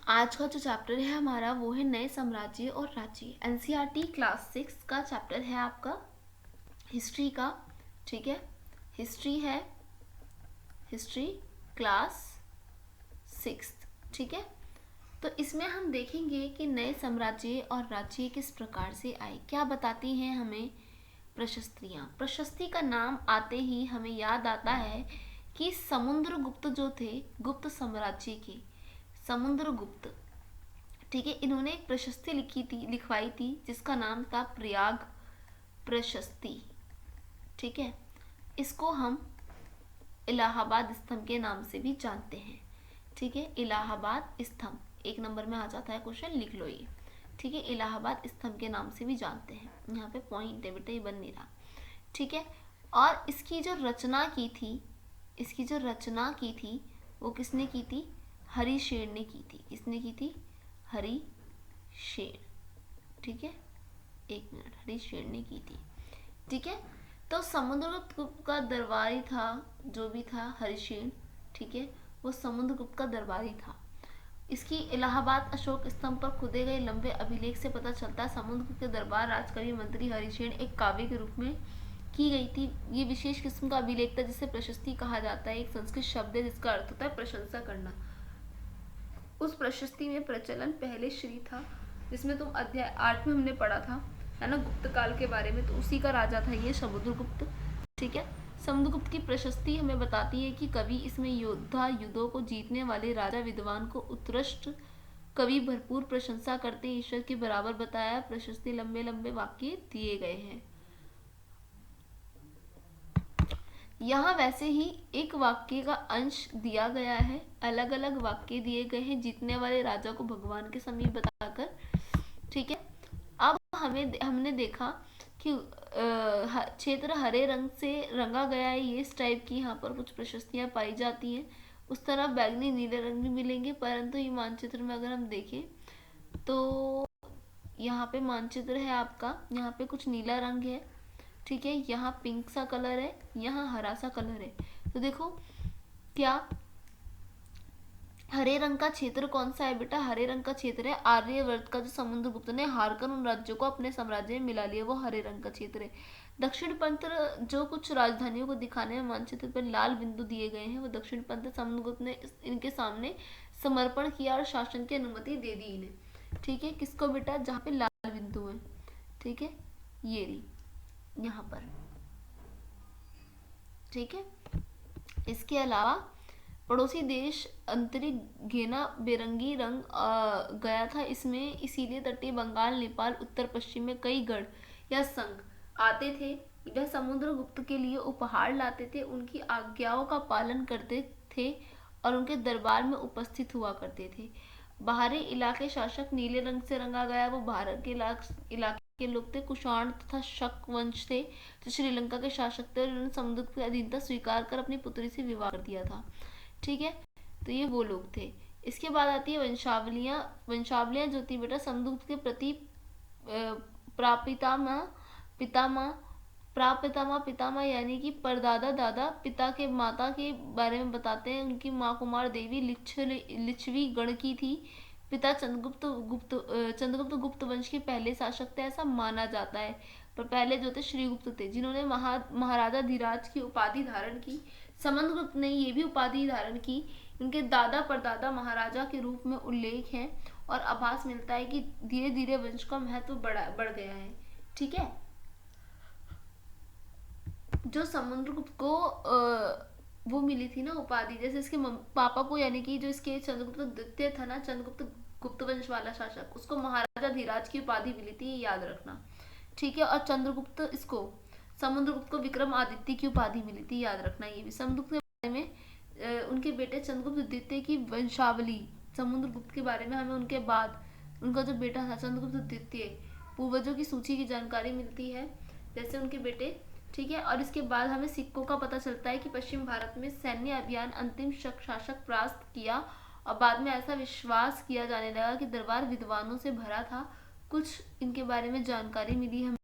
आज का जो चैप्टर है हमारा वो है नए साम्राज्य और राज्य। एनसीईआरटी क्लास 6 का चैप्टर है आपका हिस्ट्री का। ठीक है, हिस्ट्री है, हिस्ट्री क्लास 6। ठीक है, तो इसमें हम देखेंगे कि नए साम्राज्य और राज्य किस प्रकार से आए। क्या बताती हैं हमें प्रशस्तियाँ। प्रशस्ति का नाम आते ही हमें याद आता है कि समुद्रगुप्त जो थे, गुप्त साम्राज्य के समुद्रगुप्त, ठीक है, इन्होंने एक प्रशस्ति लिखवाई थी जिसका नाम था प्रयाग प्रशस्ति। ठीक है, इसको हम इलाहाबाद स्तंभ के नाम से भी जानते हैं। ठीक है, इलाहाबाद स्तंभ 1 नंबर में आ जाता है क्वेश्चन, लिख लो ये। ठीक है, इलाहाबाद स्तंभ के नाम से भी जानते हैं। यहाँ पे पॉइंट है बेटा, ये बन नहीं रहा। ठीक है, और इसकी जो रचना की थी, इसकी जो रचना की थी वो किसने की थी? हरिशेन ने की थी। किसने की थी? हरिशेन। ठीक है, 1 मिनट, हरिशेन ने की थी। ठीक है, तो समुद्रगुप्त का दरबारी था, जो भी था हरिशेन। ठीक है, वो समुद्रगुप्त का दरबारी था। इसकी इलाहाबाद अशोक स्तंभ पर खुदे गए लंबे अभिलेख से पता चलता है समुद्रगुप्त के दरबार राजकवि मंत्री हरिशेन एक काव्य के रूप में की गई थी। ये विशेष किस्म का अभिलेख था जिसे प्रशस्ति कहा जाता है। एक संस्कृत शब्द है जिसका अर्थ होता है प्रशंसा करना। उस प्रशस्ति में प्रचलन पहले श्री था, जिसमें तुम अध्याय 8 में हमने पढ़ा था, है ना, गुप्त काल के बारे में। तो उसी का राजा था ये समुद्रगुप्त। ठीक है, समुद्रगुप्त की प्रशस्ति हमें बताती है कि कवि इसमें योद्धा, युद्धों को जीतने वाले राजा, विद्वान को उत्कृष्ट कवि भरपूर प्रशंसा करते ईश्वर के बराबर बताया। प्रशस्ति लंबे लंबे वाक्य दिए गए हैं। यहाँ वैसे ही एक वाक्य का अंश दिया गया है, अलग अलग वाक्य दिए गए हैं जीतने वाले राजा को भगवान के समीप बताकर। ठीक है, अब हमने देखा कि क्षेत्र हरे रंग से रंगा गया है, ये इस टाइप की यहाँ पर कुछ प्रशस्तियाँ पाई जाती हैं। उस तरह बैगनी नीले रंग भी मिलेंगे, परंतु ये मानचित्र में अगर हम देखें तो यहाँ पे मानचित्र है आपका, यहाँ पे कुछ नीला रंग है। ठीक है, यहाँ पिंक सा कलर है, यहाँ हरा सा कलर है। तो देखो क्या हरे रंग का क्षेत्र कौन सा है बेटा? हरे रंग का क्षेत्र है आर्यवर्त का, जो समुद्रगुप्त ने हारकर उन राज्यों को अपने साम्राज्य में मिला लिया, वो हरे रंग का क्षेत्र है। दक्षिण पंथ जो कुछ राजधानियों को दिखाने में मानचित्र पर लाल बिंदु दिए गए हैं, वो दक्षिण पंथ समुद्रगुप्त ने इनके सामने समर्पण किया और शासन की अनुमति दे दी इन्हें। ठीक है, किसको बेटा? जहाँ पे लाल बिंदु है। ठीक है, ये रही यहाँ पर। ठीक है, इसके अलावा पड़ोसी देश अंतरिक घेना बेरंगी रंग गया था इसमें, इसीलिए तटीय बंगाल, नेपाल, उत्तर पश्चिम में कई गढ़ या संघ आते थे। वह समुद्रगुप्त के लिए उपहार लाते थे, उनकी आज्ञाओं का पालन करते थे और उनके दरबार में उपस्थित हुआ करते थे। बाहरी इलाके शासक नीले रंग से रंगा गया, वो भारत के इलाके के लोग थे। कुषाण तथा शक वंश थे जो श्रीलंका के शासक थे, और उन्होंने समुद्रगुप्त की अधीनता स्वीकार कर अपनी पुत्री से विवाह कर दिया था। ठीक है, तो ये वो लोग थे। इसके बाद आती है वंशावलियाँ। वंशावलियाँ जो थी बेटा समुद्रगुप्त के प्रति प्रापितामह पितामह प्रापितामह पितामह यानी कि परदादा दादा पिता के माता के बारे में बताते हैं। उनकी माँ कुमार देवी लिच्छवी गण की थी। पिता चंद्रगुप्त गुप्त वंश के पहले शासक थे, ऐसा माना जाता है। पर पहले जो थे श्रीगुप्त थे, जिन्होंने महाराजा धीराज की उपाधि धारण की। समुद्रगुप्त ने ये भी उपाधि धारण की। उनके दादा परदादा महाराजा के रूप में उल्लेख है और आभास मिलता है कि धीरे धीरे वंश का महत्व बढ़ गया है। ठीक है, जो समुद्रगुप्त को वो मिली थी ना उपाधि, जैसे इसके पापा को, यानी कि जो इसके चंद्रगुप्त द्वितीय था ना, चंद्रगुप्त गुप्त वंश वाला शासक, उसको महाराजा धीराज की उपाधि मिली थी, ये याद रखना। ठीक है, और चंद्रगुप्त इसको समुद्रगुप्त को विक्रम आदित्य की उपाधि मिली थी, याद रखना ये भी। समुद्रगुप्त के बारे में उनके बेटे चंद्रगुप्त द्वितीय की वंशावली, समुद्रगुप्त के बारे में हमें उनके बाद उनका जो बेटा था चंद्रगुप्त द्वितीय, पूर्वजों की सूची की जानकारी मिलती है, जैसे उनके बेटे। ठीक है, और इसके बाद हमें सिक्कों का पता चलता है कि पश्चिम भारत में सैन्य अभियान अंतिम शासक परास्त किया, और बाद में ऐसा विश्वास किया जाने लगा कि दरबार विद्वानों से भरा था। कुछ इनके बारे में जानकारी मिली हमें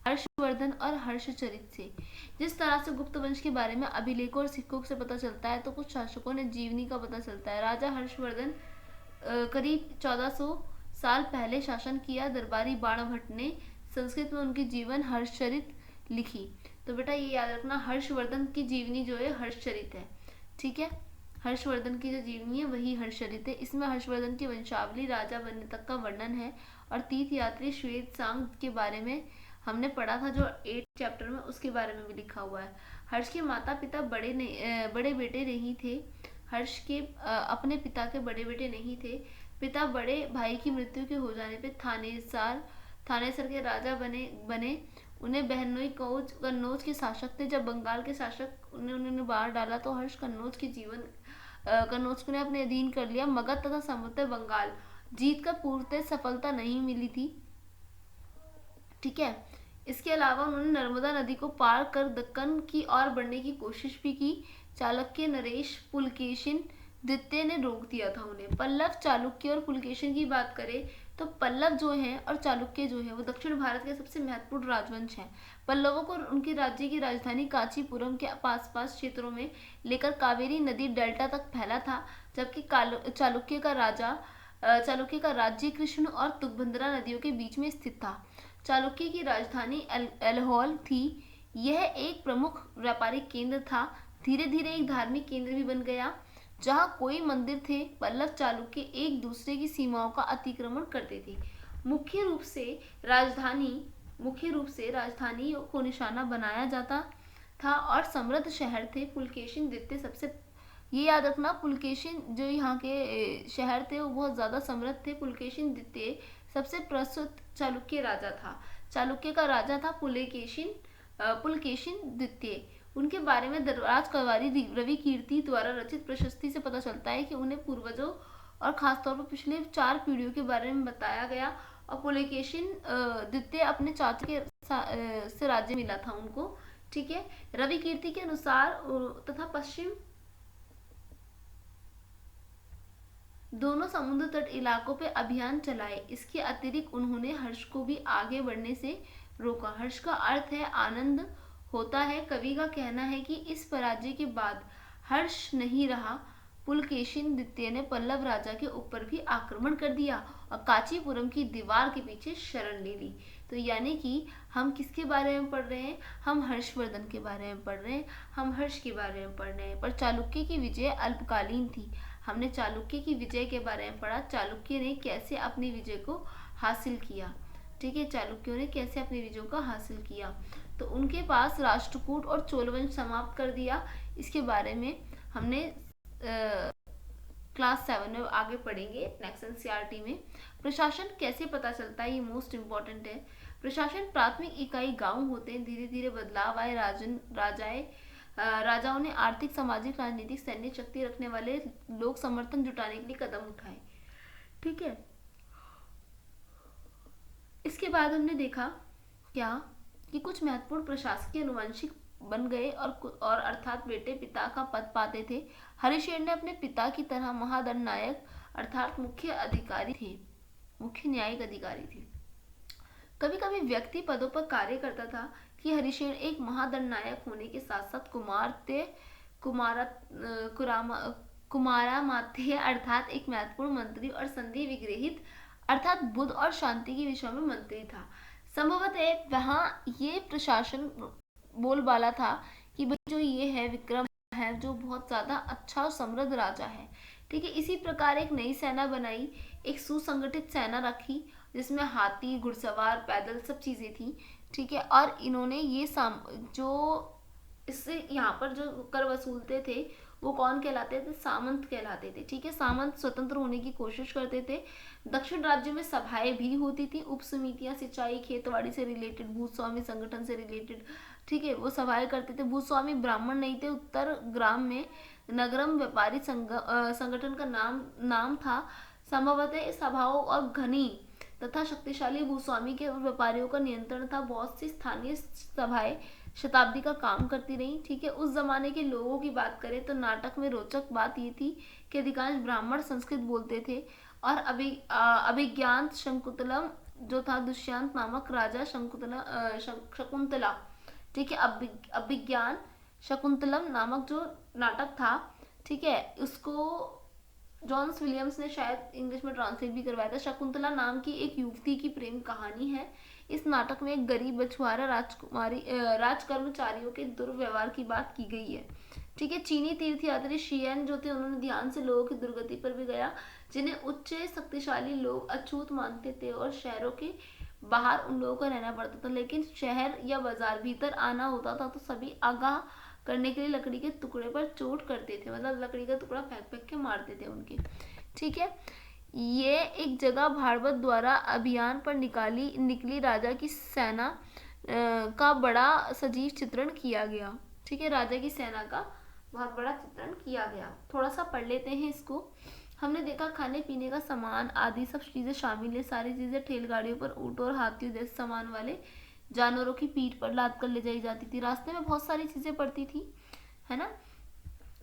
हर्षवर्धन और हर्षचरित से। जिस तरह से गुप्त वंश के बारे में अभिलेखों और सिक्कों से पता चलता है, तो कुछ शासकों ने जीवनी का पता चलता है। राजा हर्षवर्धन करीब 1400 साल पहले शासन किया। दरबारी बाणभट्ट ने संस्कृत में उनकी जीवन हर्षचरित लिखी। तो बेटा ये याद रखना, हर्षवर्धन की जीवनी जो है हर्षचरित है, ठीक है। हर्षवर्धन की जो जीवनी है वही हर्षचरित है। इसमें हर्षवर्धन की वंशावली, राजा बनने तक का वर्णन है और तीर्थ यात्री श्वेत सांग के बारे में हमने पढ़ा था जो 8 चैप्टर में, उसके बारे में भी लिखा हुआ है। हर्ष के माता पिता बड़े बेटे नहीं थे। हर्ष के अपने पिता के बड़े बेटे नहीं थे। पिता बड़े भाई की मृत्यु के हो जाने पर थानेसर के राजा बने। उन्हें बहनोई कन्नौज के शासक थे। जब बंगाल के शासक उन्होंने बाहर डाला तो हर्ष कन्नौज को ने अपने अधीन कर लिया। मगध तथा समुद्र बंगाल जीत का पूर्णतः सफलता नहीं मिली थी, ठीक है। इसके अलावा उन्होंने नर्मदा नदी को पार कर दक्कन की ओर बढ़ने की कोशिश भी की। चालुक्य, नरेश, पुलकेशिन द्वितीय ने रोक दिया था उन्हें। पल्लव, चालुक्य और पुलकेशिन की बात करें तो पल्लव जो हैं और चालुक्य जो है वो दक्षिण भारत के सबसे महत्वपूर्ण राजवंश हैं। पल्लवों को उनके राज्य की राजधानी कांचीपुरम के पास क्षेत्रों में लेकर कावेरी नदी डेल्टा तक फैला था, जबकि चालुक्य का राज्य कृष्ण और तुंगभद्रा नदियों के बीच में स्थित था। चालुक्य की राजधानी एल्होल थी। यह एक प्रमुख व्यापारिक केंद्र था। धीरे धीरे एक धार्मिक केंद्र भी बन गया। जहाँ कोई मंदिर थे, पल्लव चालुक्य एक दूसरे की सीमाओं का अतिक्रमण करते थे। मुख्य रूप से राजधानी को निशाना बनाया जाता था और समृद्ध शहर थे। पुलकेशिन द्वितीय सबसे, ये याद रखना, पुलकेशिन जो यहाँ के शहर थे वो बहुत ज़्यादा समृद्ध थे। पुलकेशिन द्वितीय सबसे प्रसिद्ध चालुक्य राजा था। चालुक्य का राजा था पुलकेशिन द्वितीय। उनके बारे में दरराज कवारी रवि कीर्ति द्वारा रचित प्रशस्ति से पता चलता है कि उन्हें पूर्वजों और खासतौर पर पिछले 4 पीढ़ियों के बारे में बताया गया। और पुलकेशिन द्वितीय अपने चाचा के से राज्य मिला था उनको, ठीक है। रवि कीर्ति के अनुसार तथा पश्चिम दोनों समुद्र तट इलाकों पे अभियान चलाए। इसके अतिरिक्त उन्होंने हर्ष को भी आगे बढ़ने से रोका। हर्ष का अर्थ है आनंद होता है। कवि का कहना है कि इस पराजय के बाद हर्ष नहीं रहा। पुलकेशिन द्वितीय ने पल्लव राजा के ऊपर भी आक्रमण कर दिया और कांचीपुरम की दीवार के पीछे शरण ले ली। तो यानी कि हम किसके बारे में पढ़ रहे हैं? हम हर्षवर्धन के बारे में पढ़ रहे हैं, हम हर्ष के बारे में पढ़ रहे हैं। पर चालुक्य की विजय अल्पकालीन थी। हमने चालुक्य की विजय के बारे में पढ़ा, चालुक्य ने कैसे अपनी विजय को हासिल किया, ठीक है। चालुक्यों ने कैसे अपनी विजय को हासिल किया, तो उनके पास राष्ट्रकूट और चोलवंश समाप्त कर दिया। इसके बारे में हमने क्लास 7 में आगे पढ़ेंगे नेक्स्ट एनसीईआरटी में। प्रशासन कैसे पता चलता है, ये मोस्ट इम्पॉर्टेंट है। प्रशासन प्राथमिक इकाई गांव होते हैं। धीरे धीरे बदलाव आए। राजाओं ने आर्थिक, सामाजिक, राजनीतिक, सैन्य शक्ति रखने वाले लोग समर्थन जुटाने के लिए कदम उठाए, ठीक है। इसके बाद हमने देखा क्या कि कुछ महत्वपूर्ण प्रशासकीय अनुवंशिक बन गए और अर्थात बेटे पिता का पद पाते थे। हरिशेन ने अपने पिता की तरह महादंडनायक अर्थात मुख्य न्यायिक अधिकारी थे। कभी कभी व्यक्ति पदों पर कार्य करता था कि हरिशेन एक महादंडनायक होने के साथ साथ कुमारामात्य अर्थात एक महत्वपूर्ण मंत्री और संधि विग्रहित अर्थात बुद्ध और शांति के विषय में मंत्री था। संभवतः वहाँ ये प्रशासन बोलबाला था कि भाई जो ये है विक्रम है जो बहुत ज़्यादा अच्छा और समृद्ध राजा है, ठीक है। इसी प्रकार एक नई सेना बनाई, एक सुसंगठित सेना रखी जिसमें हाथी, घुड़सवार, पैदल सब चीज़ें थी, ठीक है। और इन्होंने ये जो इससे यहाँ पर जो कर वसूलते थे वो कौन कहलाते थे? सामंत कहलाते थे, ठीक है। सामंत स्वतंत्र होने की कोशिश करते थे। दक्षिण राज्य में सभाएं भी होती थी, उप समितियां, सिंचाई, खेतवाड़ी से रिलेटेड, भूस्वामी संगठन से रिलेटेड, ठीक है, वो सभाएं करते थे। भूस्वामी ब्राह्मण नहीं थे। उत्तर ग्राम में नगरम व्यापारी संगठन का नाम था। संभवतः सभाओं और घनी तथा शक्तिशाली भूस्वामी के व्यापारियों का नियंत्रण था। बहुत सी स्थानीय सभाएं शताब्दी का काम करती रही, ठीक है। उस जमाने के लोगों की बात करें तो नाटक में रोचक बात ये थी कि अधिकांश ब्राह्मण संस्कृत बोलते थे और अभिज्ञान शकुंतलम जो था, दुष्यंत नामक राजा शकुंतला, ठीक है, अभिज्ञान शकुंतलम नामक जो नाटक था, ठीक है, उसको जॉन्स विलियम्स ने शायद इंग्लिश में ट्रांसलेट भी करवाया था। शकुंतला नाम की एक युवती की प्रेम कहानी है। इस नाटक में एक गरीब बछुआरा राज कर्मचारियों के दुर्व्यवहार की बात की गई है। ठीक है। चीनी तीर्थयात्री शियन जो थे, उन्होंने ध्यान से लोगों की दुर्गति पर भी गया, जिन्हें उच्च शक्तिशाली लोग अछूत मानते थे, और शहरों के बाहर उन लोगों को रहना पड़ता था। लेकिन शहर या बाजार भीतर आना होता था तो सभी आगाह करने के लिए लकड़ी के टुकड़े पर चोट करते थे, मतलब लकड़ी का टुकड़ा फेंक फेंक के मारते थे उनके। ठीक है। ये एक जगह भारत द्वारा अभियान पर निकली राजा की सेना का बड़ा सजीव चित्रण किया गया। ठीक है। राजा की सेना का बहुत बड़ा चित्रण किया गया। थोड़ा सा पढ़ लेते हैं इसको। हमने देखा खाने पीने का सामान आदि सब चीज़ें शामिल है। सारी चीज़ें ठेलगाड़ियों पर ऊँटों और हाथियों जैसे सामान वाले जानवरों की पीठ पर लाद कर ले जाई जाती थी। रास्ते में बहुत सारी चीज़ें पड़ती थी, है ना।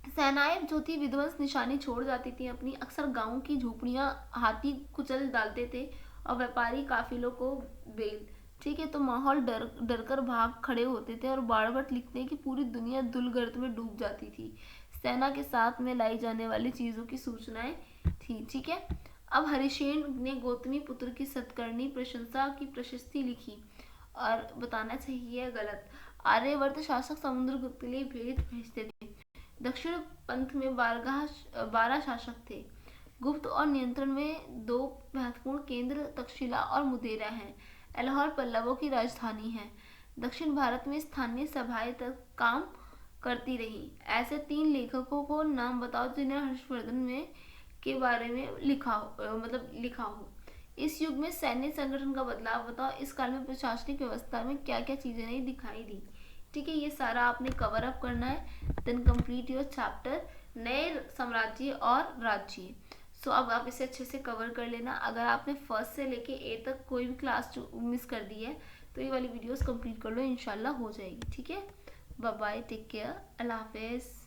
सेनाएं जो थी विध्वंस निशानी छोड़ जाती थी अपनी। अक्सर गांव की झोपड़ियां हाथी कुचल डालते थे और व्यापारी काफिलों को बेल। ठीक है। तो माहौल डर कर भाग खड़े होते थे और बाड़भट लिखते हैं कि पूरी दुनिया दुलगर्द में डूब जाती थी। सेना के साथ में लाई जाने वाली चीज़ों की सूचनाएं थी। ठीक है। अब हरिशेन ने गौतमी पुत्र की सत्कर्णी प्रशंसा की प्रशस्ति लिखी और बताना सही है गलत। आर्यवर्त शासक समुद्रगुप्त के लिए भेद भेजते थे। दक्षिण पंथ में 12 शासक थे। गुप्त और नियंत्रण में 2 महत्वपूर्ण केंद्र तक्षशिला और मुदेरा हैं। एलाहौर पल्लवों की राजधानी है। दक्षिण भारत में स्थानीय सभाएं तक काम करती रही। ऐसे 3 लेखकों को नाम बताओ जिन्हें हर्षवर्धन में के बारे में लिखा हो। इस युग में सैन्य संगठन का बदलाव बताओ। इस काल में प्रशासनिक व्यवस्था में क्या क्या चीजें नहीं दिखाई दी। ठीक है। ये सारा आपने कवर अप करना है। देन कंप्लीट योर चैप्टर नए साम्राज्य और राज्य। सो अब आप इसे अच्छे से कवर कर लेना। अगर आपने फर्स्ट से लेके ए तक कोई भी क्लास मिस कर दी है तो ये वाली वीडियोस कंप्लीट कर लो, इंशाल्लाह हो जाएगी। ठीक है। बाय बाय, टेक केयर, अल्लाह हाफिज़।